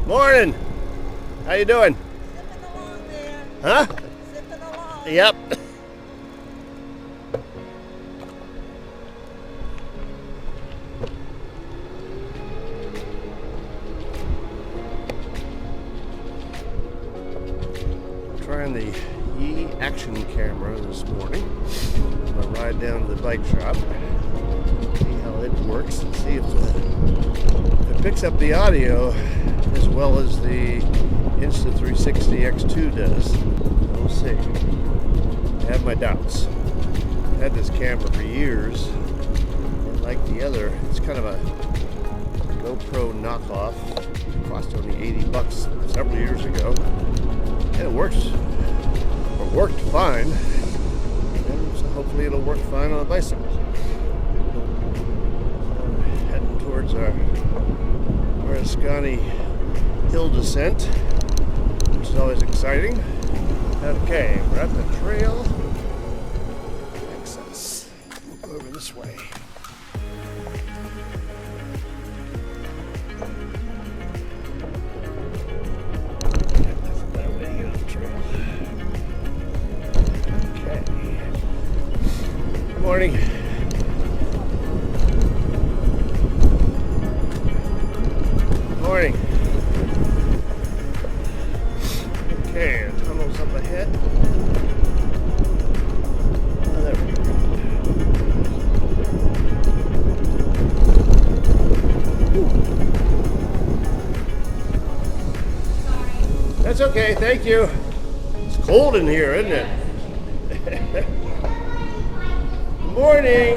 Morning. How you doing? Sipping along there. Huh? Sipping along. Yep. Trying the action camera this morning. I'm gonna ride down to the bike shop, see how it works, and see if it picks up the audio as well as the Insta360 X2 does. We'll see. I have my doubts. I've had this camera for years, and like the other, it's kind of a GoPro knockoff. It cost only $80 several years ago. And it works, or worked fine, and so hopefully it'll work fine on a bicycle. So heading towards our Scotty hill descent, which is always exciting. Okay, we're at the trail. Access. We'll go over this way. Morning. Morning. Okay, the tunnel's up ahead. Oh, there we go. Sorry. That's okay, thank you. It's cold in here, isn't it? Morning.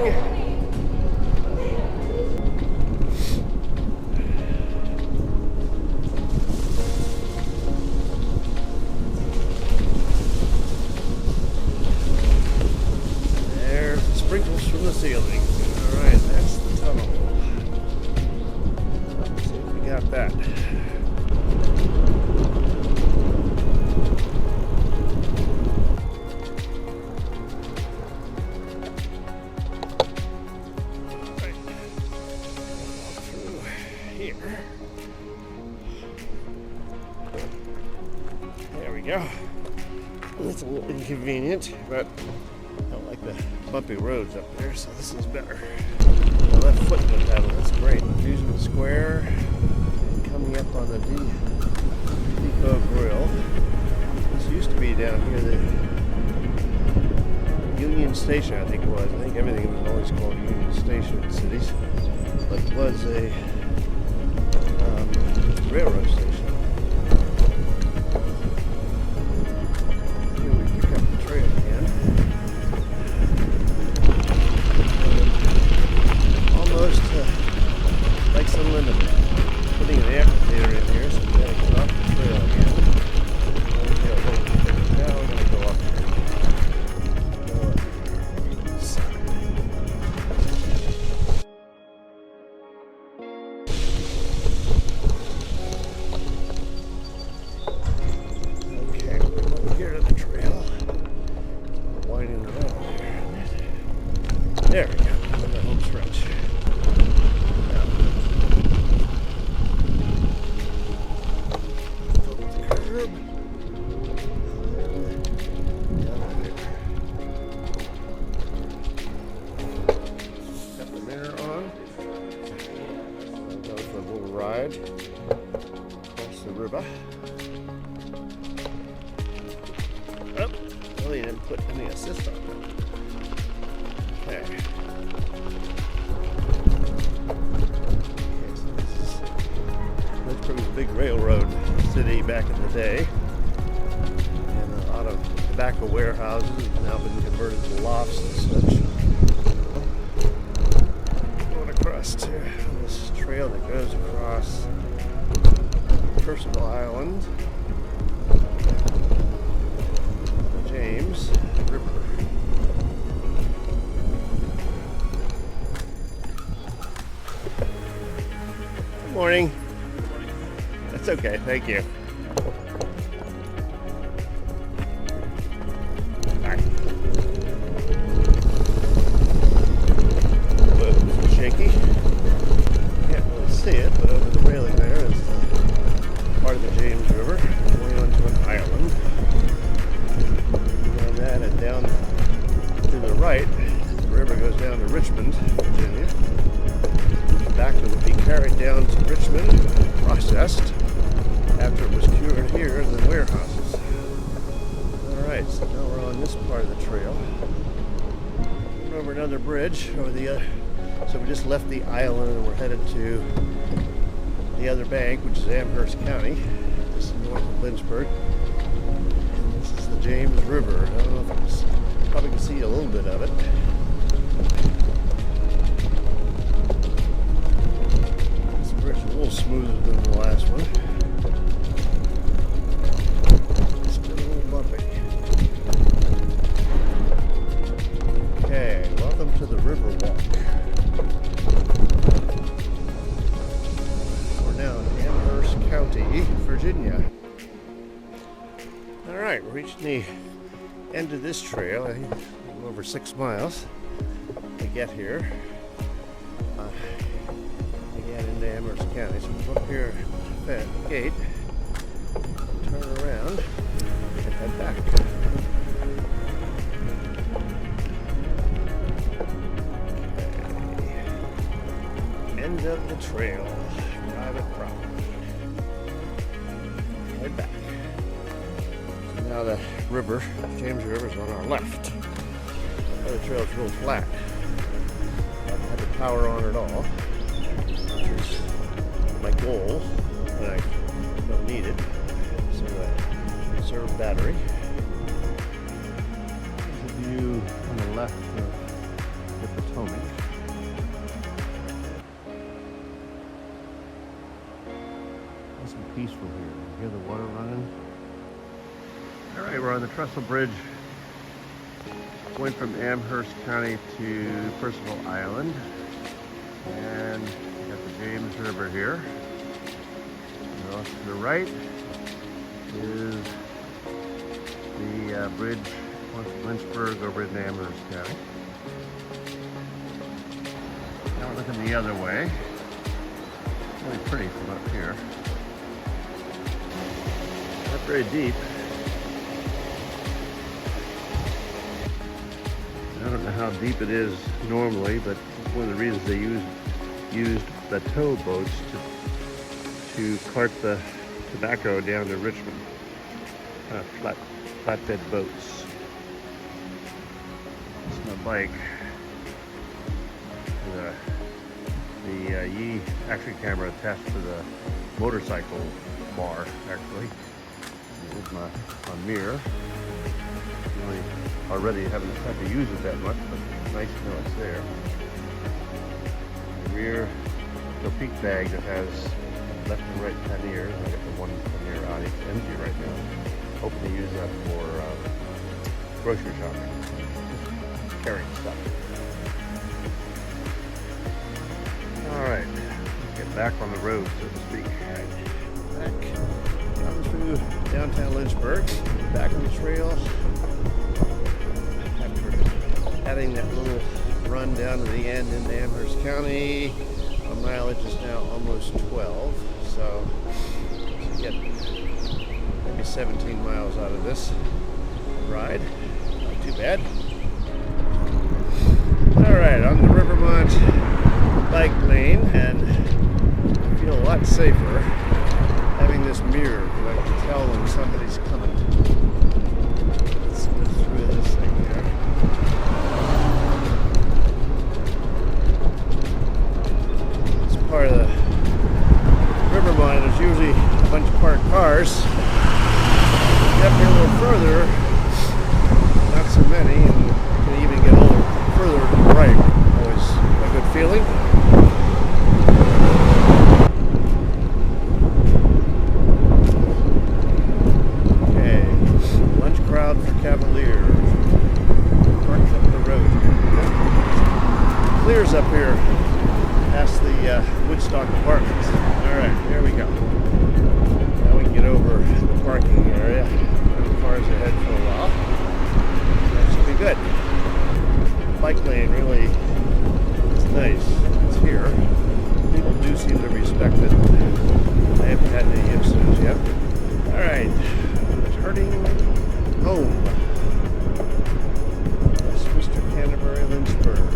There's the sprinkles from the ceiling. All right, that's the tunnel. Let's see if we got that. There we go. That's a little inconvenient, but I don't like the bumpy roads up there, so this is better. The left foot with pedal, that's great. Using the square and coming up on the Depot Grill. This used to be down here, the Union Station, I think it was. I think everything was always called Union Station in cities, but it was a railroad station. Here we pick up the trail again. Almost like someone putting an amphitheater in here, so we gotta get off the trail again. Now we're gonna go up here. There we go, the home stretch. The curb. Got the mirror on. I'll go for a little ride across the river. Oh, well, he didn't put any assist on it. Okay. So this is Lynchburg's big railroad city back in the day. And a lot of tobacco warehouses have now been converted to lofts and such. Going across to this trail that goes across Percival Island, the James River. Morning. That's okay, thank you. Hi. Shaky. Can't really see it, but over the railing there is down to Richmond, Virginia. Tobacco would be carried down to Richmond and processed after it was cured here in the warehouses. Alright, so now we're on this part of the trail. We're over another bridge over the so we just left the island and we're headed to the other bank, which is Amherst County. This is north of Lynchburg. And this is the James River. I don't know if you probably can see a little bit of it. This bridge is a little smoother than the last one. Still a little bumpy. Okay, welcome to the Riverwalk. We're now in Amherst County, Virginia. Alright, we're reaching the end of this trail. I think a little over 6 miles to get here. Again, into Amherst County. So we'll go up here at the gate, turn around, and head back. End of the trail, private property. Head back. So now the river, James River, is on our left. The other trail is real flat. I don't have the power on at all, which is my goal when I don't need it. So I conserve battery. There's a view on the left of the Potomac. Peaceful here. You hear the water running? Alright, we're on the Trestle Bridge going from Amherst County to Percival Island. And we got the James River here. And off to the right is the bridge going from Lynchburg over into Amherst County. Now we're looking the other way. Really pretty from up here. Not very deep. I don't know how deep it is normally, but one of the reasons they used the tow boats to cart the tobacco down to Richmond. Flatbed boats. This is my bike. The Yi action camera attached to the motorcycle bar, actually. Here's my mirror. Already haven't had to use it that much, but it's nice to know it's there. The rear, the peak bag that has left and right panniers. I got the one pannier out, it's empty right now. Hoping to use that for grocery shopping, carrying stuff. Alright, let's get back on the road, so to speak. Back down through downtown Lynchburg, back on the trail. After adding that little run down to the end in Amherst County, our mileage is now almost 12, so we get maybe 17 miles out of this ride. Not too bad. Alright, on the Rivermont bike lane, and I feel a lot safer having this mirror, because I can tell when somebody's coming. Let's go through this thing here. This part of the Rivermont, there's usually a bunch of parked cars. Get up here a little further, not so many, and you can even get a little further to the right. Always a good feeling. Up here past the Woodstock Apartments. Alright, here we go. Now we can get over the parking area. The cars ahead for a while. That should be good. Bike lane really is nice. It's here. People do seem to respect it. I haven't had any incidents yet. Alright, turning home. Westminster, Canterbury, Lynchburg.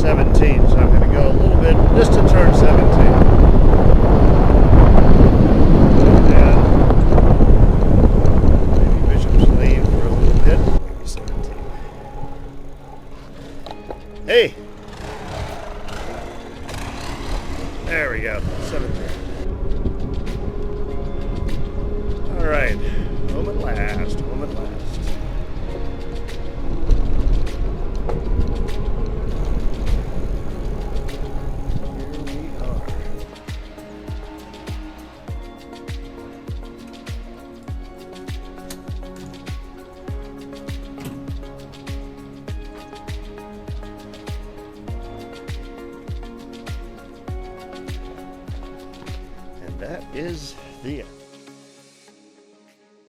17, so I'm going to go a little bit just to turn 17. And maybe Bishop's Lane for a little bit. Maybe 17. Hey! There we go, 17. All right, home at last, home at last. That is the end.